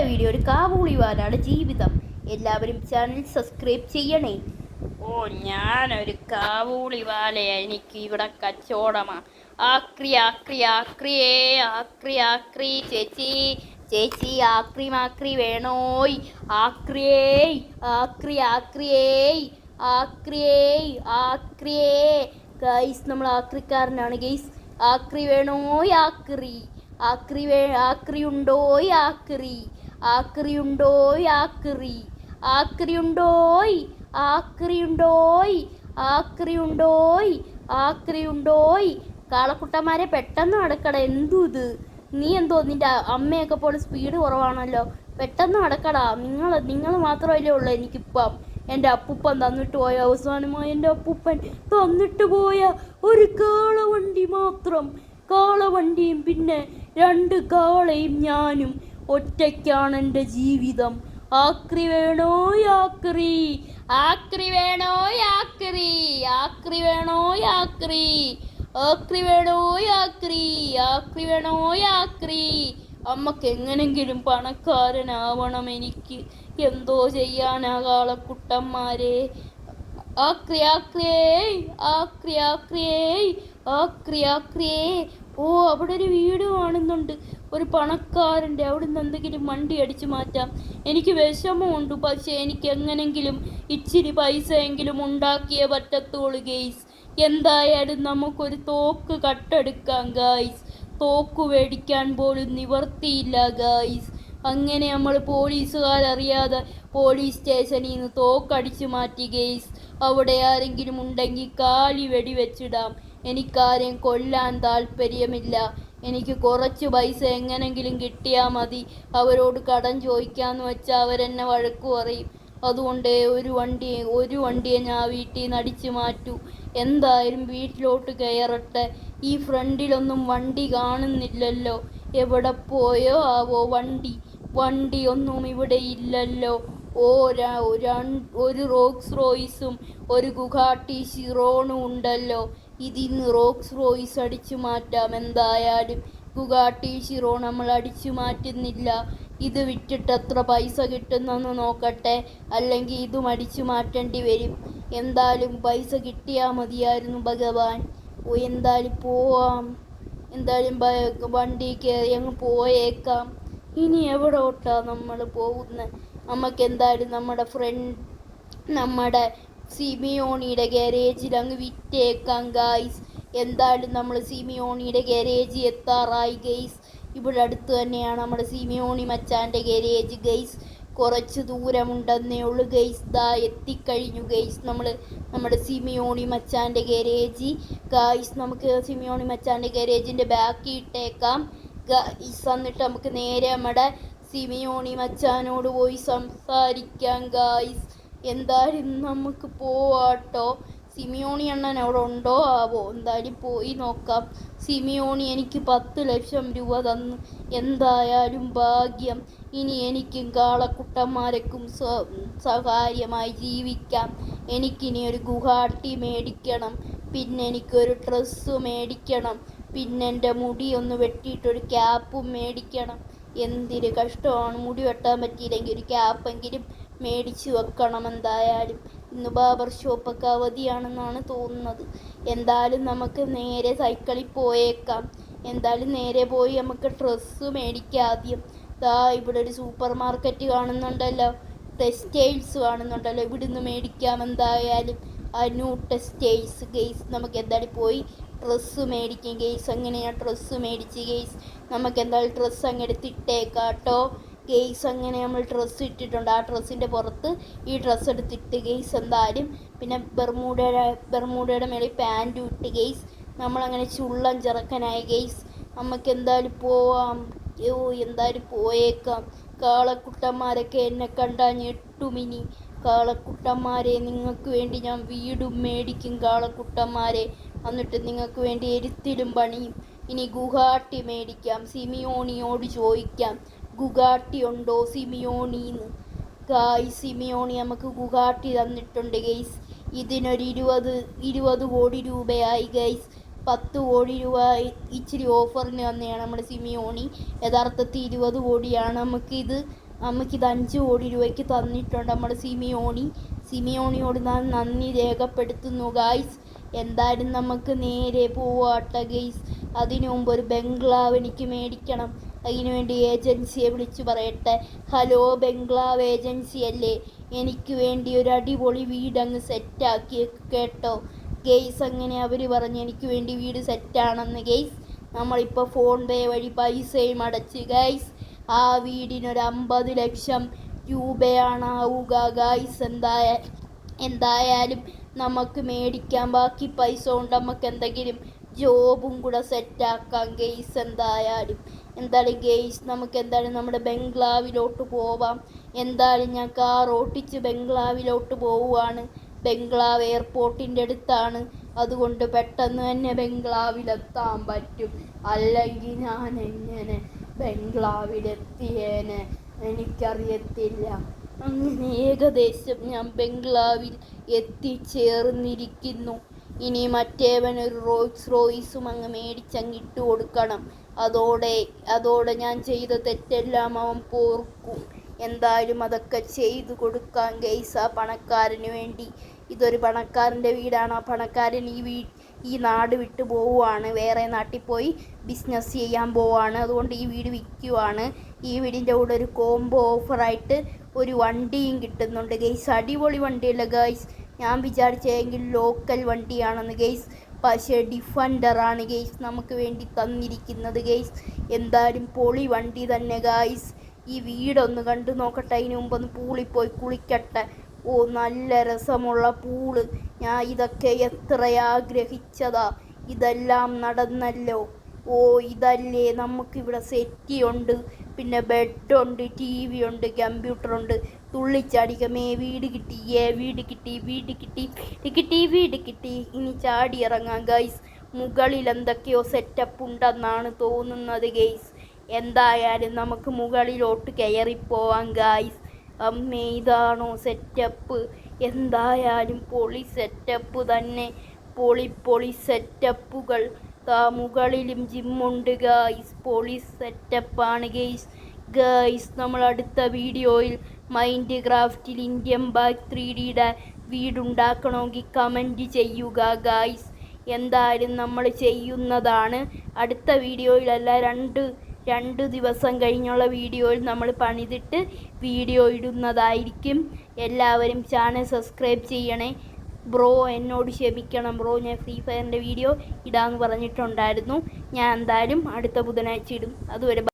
Video ഒരു കാബൂളിവാലാണ് ജീവിതം. എല്ലാവരും ചാനൽ സബ്സ്ക്രൈബ് ചെയ്യണേ. ഞാനൊരു കാബൂളിവാലയാ. എനിക്ക് ഇവിടെ കച്ചവടമാ. ആക്രി ആക്രി ആക്രിയേ ആക്രി ആക്രി ചേച്ചി ചേച്ചി ആക്രി മാക്രി വേണോയ്. ആക്രിയേ ആക്രി ആക്രിയേ ആക്രിയേ ആക്രിയേ. ഗൈസ്, നമ്മൾ ആക്രിക്കാരനാണ് ഗൈസ്. ആക്രി വേണോയ്. ആക്രി ആക്രി ആക്രി ഉണ്ടോയ്. ആക്രി ആക്രി ഉണ്ടോയ്. ആക്രി ആക്രി ഉണ്ടോയ്. ആക്രി ഉണ്ടോയ്. ആക്രി ഉണ്ടോയ്. ആക്രി ഉണ്ടോയ്. കാളക്കുട്ടന്മാരെ പെട്ടെന്ന് നടക്കട. എന്തു ഇത്? നീ എന്തോ നിന്റെ അമ്മയൊക്കെ പോലെ സ്പീഡ് കുറവാണല്ലോ. പെട്ടെന്ന് നടക്കടാ. നിങ്ങൾ മാത്രമല്ലേ ഉള്ളൂ എനിക്കിപ്പം. എൻ്റെ അപ്പൂപ്പൻ തന്നിട്ട് പോയ, അവസാനമായി എൻ്റെ അപ്പൂപ്പൻ തന്നിട്ട് പോയ ഒരു കാളവണ്ടി മാത്രം. കാളവണ്ടിയും പിന്നെ 2 കാളയും ഞാനും. ഒറ്റയ്ക്കാണ് എൻ്റെ ജീവിതം. ആക്രി വേണോയ്. ആക്രി ആക്രി വേണോയ്. ആക്രി ആക്രി വേണോയ്. ആക്രി ആക്രി വേണോയ്. ആക്രി ആക്രി വേണോയ്. ആക്രി. അമ്മക്ക് എങ്ങനെങ്കിലും പണക്കാരനാവണം എനിക്ക്. എന്തോ ചെയ്യാനാ കാളക്കുട്ടന്മാരെ. ആക്രി ആക്രിയേ ആക്രി ആക്രിയേ ആക്രി ആക്രിയേ. അവിടെ ഒരു വീട് കാണുന്നുണ്ട്, ഒരു പണക്കാരൻ്റെ. അവിടെ നിന്ന് എന്തെങ്കിലും വണ്ടി അടിച്ചു മാറ്റാം. എനിക്ക് വിഷമമുണ്ട്, പക്ഷേ എനിക്ക് എങ്ങനെങ്കിലും ഇച്ചിരി പൈസ എങ്കിലും ഉണ്ടാക്കിയേ പറ്റത്തുള്ളൂ ഗെയ്സ്. എന്തായാലും നമുക്കൊരു തോക്ക് കട്ടെടുക്കാം ഗായ്സ്. തോക്ക് മേടിക്കാൻ പോലും നിവർത്തിയില്ല ഗായ്സ്. അങ്ങനെ നമ്മൾ പോലീസുകാരറിയാതെ പോലീസ് സ്റ്റേഷനിൽ നിന്ന് തോക്കടിച്ചു മാറ്റി ഗെയ്സ്. അവിടെ ആരെങ്കിലും ഉണ്ടെങ്കിൽ കാലി വെടിവെച്ചിടാം. എനിക്കാരെയും കൊല്ലാൻ താല്പര്യമില്ല. എനിക്ക് കുറച്ച് പൈസ എങ്ങനെങ്കിലും കിട്ടിയാൽ മതി. അവരോട് കടം ചോദിക്കാന്ന് വെച്ചാൽ അവരെന്നെ വഴക്കു പറയും. അതുകൊണ്ട് ഒരു വണ്ടിയെ ഞാൻ വീട്ടിൽ നിന്ന് അടിച്ചു മാറ്റൂ. എന്തായാലും വീട്ടിലോട്ട് കയറട്ടെ. ഈ ഫ്രണ്ടിലൊന്നും വണ്ടി കാണുന്നില്ലല്ലോ. എവിടെ പോയോ ആവോ വണ്ടി ഒന്നും ഇവിടെ ഇല്ലല്ലോ. ഒരു റോക്സ് റോയ്സും ഒരു ഗുഗാട്ടി ചിറോണും ഉണ്ടല്ലോ. ഇതിന്ന് റോക്സ് റോയ്സ് അടിച്ചു മാറ്റാം. എന്തായാലും ഗുഗാട്ടി ചിറോൺ നമ്മൾ അടിച്ചു മാറ്റുന്നില്ല. ഇത് വിറ്റിട്ട് എത്ര പൈസ കിട്ടുന്നെന്ന് നോക്കട്ടെ. അല്ലെങ്കിൽ ഇതും അടിച്ചു മാറ്റേണ്ടി വരും. എന്തായാലും പൈസ കിട്ടിയാൽ മതിയായിരുന്നു ഭഗവാൻ. എന്തായാലും പോവാം. എന്തായാലും വണ്ടി കയറി അങ്ങ് പോയേക്കാം. ഇനി എവിടോട്ടാ നമ്മൾ പോകുന്നത്? നമുക്ക് എന്തായാലും നമ്മുടെ സിമിയോണിയുടെ ഗാരേജിൽ അങ്ങ് വിറ്റേക്കാം ഗൈസ്. എന്തായാലും നമ്മൾ സിമിയോണിയുടെ ഗാരേജ് എത്താറായി ഗൈസ്. ഇവിടെ അടുത്ത് തന്നെയാണ് നമ്മുടെ സിമിയോണി മച്ചാൻ്റെ ഗാരേജ് ഗൈസ്. കുറച്ച് ദൂരമുണ്ടെന്നേ ഉള്ളൂ ഗൈസ്. എത്തിക്കഴിഞ്ഞു ഗൈസ് നമ്മുടെ സിമിയോണി മച്ചാൻ്റെ ഗാരേജ് ഗൈസ്. നമുക്ക് സിമിയോണി മച്ചാൻ്റെ ഗാരേജിൻ്റെ ബാക്കി ഇട്ടേക്കാം ഗൈസ്. എന്നിട്ട് നമുക്ക് നേരെ നമ്മുടെ സിമിയോണി മച്ചാനോട് പോയി സംസാരിക്കാം ഗൈസ്. എന്തായാലും നമുക്ക് പോവാട്ടോ. സിമിയോണി അണ്ണൻ അവിടെ ഉണ്ടോ ആവോ? എന്തായാലും പോയി നോക്കാം. സിമിയോണി എനിക്ക് 10 ലക്ഷം രൂപ തന്നു. എന്തായാലും ഭാഗ്യം. ഇനി എനിക്കും കാളക്കുട്ടന്മാർക്കും സ്വകാര്യമായി ജീവിക്കാം. എനിക്കിനി ഒരു ഗുഹാട്ടി മേടിക്കണം. പിന്നെ എനിക്കൊരു ഡ്രസ്സ് മേടിക്കണം. പിന്നെ എൻ്റെ മുടി ഒന്ന് വെട്ടിയിട്ടൊരു ക്യാപ്പും മേടിക്കണം. എന്തൊരു കഷ്ടമാണ്. മുടി വെട്ടാൻ പറ്റിയില്ലെങ്കിൽ ഒരു ക്യാപ്പെങ്കിലും മേടിച്ചു വെക്കണം. എന്തായാലും ഇന്ന് ബാബർ ഷോപ്പൊക്കെ അവധിയാണെന്നാണ് തോന്നുന്നത്. എന്തായാലും നമുക്ക് നേരെ സൈക്കിളിൽ പോയേക്കാം. എന്തായാലും നേരെ പോയി നമുക്ക് ഡ്രസ്സ് മേടിക്കാം ആദ്യം. ഇവിടെ ഒരു സൂപ്പർ മാർക്കറ്റ് കാണുന്നുണ്ടല്ലോ, ടെക്സ്റ്റൈൽസ് കാണുന്നുണ്ടല്ലോ. ഇവിടുന്ന് മേടിക്കാം എന്തായാലും. New textiles guys. നമുക്ക് എന്തായാലും പോയി ഡ്രസ്സ് മേടിക്കും ഗെയ്സ്. അങ്ങനെയാണ് ഡ്രസ്സ് മേടിച്ച് ഗെയ്സ്. നമുക്ക് എന്തായാലും ഡ്രസ്സ് അങ്ങ് എടുത്തിട്ടേക്കാട്ടോ ഗെയ്സ്. അങ്ങനെ നമ്മൾ ഡ്രസ്സ് ഇട്ടിട്ടുണ്ട്. ആ ഡ്രസ്സിൻ്റെ പുറത്ത് ഈ ഡ്രസ്സ് എടുത്തിട്ട് ഗെയ്സ്. എന്തായാലും പിന്നെ ബെർമൂഡയുടെ മേളിൽ പാൻറ്റും ഇട്ട് ഗെയ്സ്. നമ്മളങ്ങനെ ചുള്ളൻ ചെറുക്കനായി ഗെയ്സ്. നമുക്ക് എന്തായാലും പോവാം. എന്തായാലും പോയേക്കാം. കാളക്കുട്ടന്മാരൊക്കെ എന്നെ കണ്ടാൽ ഞെട്ടുമിനി. കാളക്കുട്ടന്മാരെ, നിങ്ങൾക്ക് വേണ്ടി ഞാൻ വീടും മേടിക്കും കാളക്കുട്ടന്മാരെ. എന്നിട്ട് നിങ്ങൾക്ക് വേണ്ടി എരുത്തിലും പണിയും. ഇനി ഗുഹാട്ടി മേടിക്കാം. സിമിയോണിയോട് ചോദിക്കാം, ഗുഗാട്ടി ഉണ്ടോ സിമിയോണിന്ന്. സിമിയോണി നമുക്ക് ഗുഗാട്ടി തന്നിട്ടുണ്ട് ഗെയ്സ്. ഇതിനൊരു 20 കോടി രൂപയായി ഗൈസ്. 10 കോടി രൂപ ഇച്ചിരി ഓഫറിന് തന്നെയാണ് നമ്മുടെ സിമിയോണി. യഥാർത്ഥത്തിൽ 20 കോടിയാണ്. നമുക്കിത് നമുക്കിത് 5 കോടി രൂപയ്ക്ക് തന്നിട്ടുണ്ട് നമ്മുടെ സിമിയോണിയോട് ഞാൻ നന്ദി രേഖപ്പെടുത്തുന്നു ഗായ്സ്. എന്തായാലും നമുക്ക് നേരെ പോവാട്ടെ ഗെയ്സ്. അതിനു മുമ്പ് ഒരു ബംഗ്ലാവ് എനിക്ക് മേടിക്കണം. അതിനുവേണ്ടി ഏജൻസിയെ വിളിച്ചു പറയട്ടെ. ഹലോ, ബംഗ്ലാവ് ഏജൻസി അല്ലേ? എനിക്ക് വേണ്ടി ഒരു അടിപൊളി വീടങ്ങ് സെറ്റാക്കി കേട്ടോ ഗെയ്സ്. അങ്ങനെ അവർ പറഞ്ഞു എനിക്ക് വേണ്ടി വീട് സെറ്റാണെന്ന് ഗെയ്സ്. നമ്മളിപ്പോൾ ഫോൺ പേ വഴി പൈസയും അടച്ച് ഗൈസ്. ആ വീടിനൊരു 50 ലക്ഷം രൂപയാണ് ആവുക ഗൈസ്. എന്തായാലും നമുക്ക് മേടിക്കാം. ബാക്കി പൈസ കൊണ്ട് നമുക്ക് എന്തെങ്കിലും ജോബും കൂടെ സെറ്റാക്കാം ഗെയ്സ്. എന്തായാലും ഗെയ്സ് നമുക്ക് നമ്മുടെ ബംഗ്ലാവിലോട്ട് പോവാം. എന്തായാലും ഞാൻ കാർ ഓട്ടിച്ച് ബംഗ്ലാവിലോട്ട് പോവുകയാണ്. ബംഗ്ലാവ് എയർപോർട്ടിൻ്റെ അടുത്താണ്, അതുകൊണ്ട് പെട്ടെന്ന് തന്നെ ബംഗ്ലാവിലെത്താൻ പറ്റും. അല്ലെങ്കിൽ ഞാൻ എങ്ങനെ ബംഗ്ലാവിലെത്തിയേനെ എനിക്കറിയത്തില്ല. അങ്ങനെ ഏകദേശം ഞാൻ ബംഗ്ലാവിൽ എത്തിച്ചേർന്നിരിക്കുന്നു. ഇനി മറ്റേവനൊരു റോൾസ് റോയ്സും അങ്ങ് മേടിച്ചങ്ങിട്ട് കൊടുക്കണം. അതോടെ ഞാൻ ചെയ്ത തെറ്റെല്ലാം അവൻ പോർക്കും. എന്തായാലും അതൊക്കെ ചെയ്തു കൊടുക്കാൻ ഗെയ്സ് ആ പണക്കാരന് വേണ്ടി. ഇതൊരു പണക്കാരൻ്റെ വീടാണ്. ആ പണക്കാരൻ ഈ നാട് വിട്ടു പോവുകയാണ്. വേറെ നാട്ടിൽ പോയി ബിസിനസ് ചെയ്യാൻ പോവുകയാണ്. അതുകൊണ്ട് ഈ വീട് വിൽക്കുവാണ്. ഈ വീടിൻ്റെ കൂടെ ഒരു കോംബോ ഓഫറായിട്ട് ഒരു വണ്ടിയും കിട്ടുന്നുണ്ട് ഗെയ്സ്. അടിപൊളി വണ്ടിയല്ല ഗൈസ്. ഞാൻ വിചാരിച്ചെങ്കിൽ ലോക്കൽ വണ്ടിയാണെന്ന് ഗെയ്സ്. പക്ഷേ ഡിഫൻഡറാണ് ഗെയ്സ് നമുക്ക് വേണ്ടി തന്നിരിക്കുന്നത് ഗെയ്സ്. എന്തായാലും പൊളി വണ്ടി തന്നെ ഗായ്സ്. ഈ വീടൊന്ന് കണ്ടു നോക്കട്ടെ. അതിന് മുമ്പൊന്ന് പൂളിൽ പോയി കുളിക്കട്ടെ. ഓ, നല്ല രസമുള്ള പൂള്. ഞാൻ ഇതൊക്കെ എത്ര ആഗ്രഹിച്ചതാ. ഇതെല്ലാം നടന്നല്ലോ. ഓ, ഇതല്ലേ നമുക്കിവിടെ സെറ്റിയുണ്ട്, പിന്നെ ബെഡുണ്ട്, TV ഉണ്ട്, കമ്പ്യൂട്ടറുണ്ട്. തുള്ളിച്ചാടിക്കമേ വീട് കിട്ടി, വീട് കിട്ടി, വീട് കിട്ടി, വീട് കിട്ടി. ഇനി ചാടി ഇറങ്ങാം ഗൈസ്. മുകളിൽ എന്തൊക്കെയോ സെറ്റപ്പ് ഉണ്ടെന്നാണ് തോന്നുന്നത് ഗൈസ്. എന്തായാലും നമുക്ക് മുകളിലോട്ട് കയറിപ്പോവാം ഗൈസ്. അമ്മേ, ഇതാണോ സെറ്റപ്പ്? എന്തായാലും പൊളി സെറ്റപ്പ് തന്നെ. പൊളി സെറ്റപ്പുകൾ. മുകളിലും ജിമ്മുണ്ട് ഗൈസ്. പൊളി സെറ്റപ്പാണ് ഗൈസ്. നമ്മൾ അടുത്ത വീഡിയോയിൽ മൈൻഡ് ക്രാഫ്റ്റിൽ ഇന്ത്യൻ ബാഗ് 3Dയുടെ വീടുണ്ടാക്കണമെങ്കിൽ കമൻറ്റ് ചെയ്യുക ഗൈസ്. എന്തായാലും നമ്മൾ ചെയ്യുന്നതാണ്. അടുത്ത വീഡിയോയിലല്ല, രണ്ട് ദിവസം കഴിഞ്ഞുള്ള വീഡിയോയിൽ നമ്മൾ പണിതിട്ട് വീഡിയോ ഇടുന്നതായിരിക്കും. എല്ലാവരും ചാനൽ സബ്സ്ക്രൈബ് ചെയ്യണേ. ബ്രോ എന്നോട് ക്ഷമിക്കണം ബ്രോ, ഞാൻ ഫ്രീ ഫയറിൻ്റെ വീഡിയോ ഇടാമെന്ന് പറഞ്ഞിട്ടുണ്ടായിരുന്നു. ഞാൻ എന്തായാലും അടുത്ത ബുധനാഴ്ച ഇടും. അതുവരെ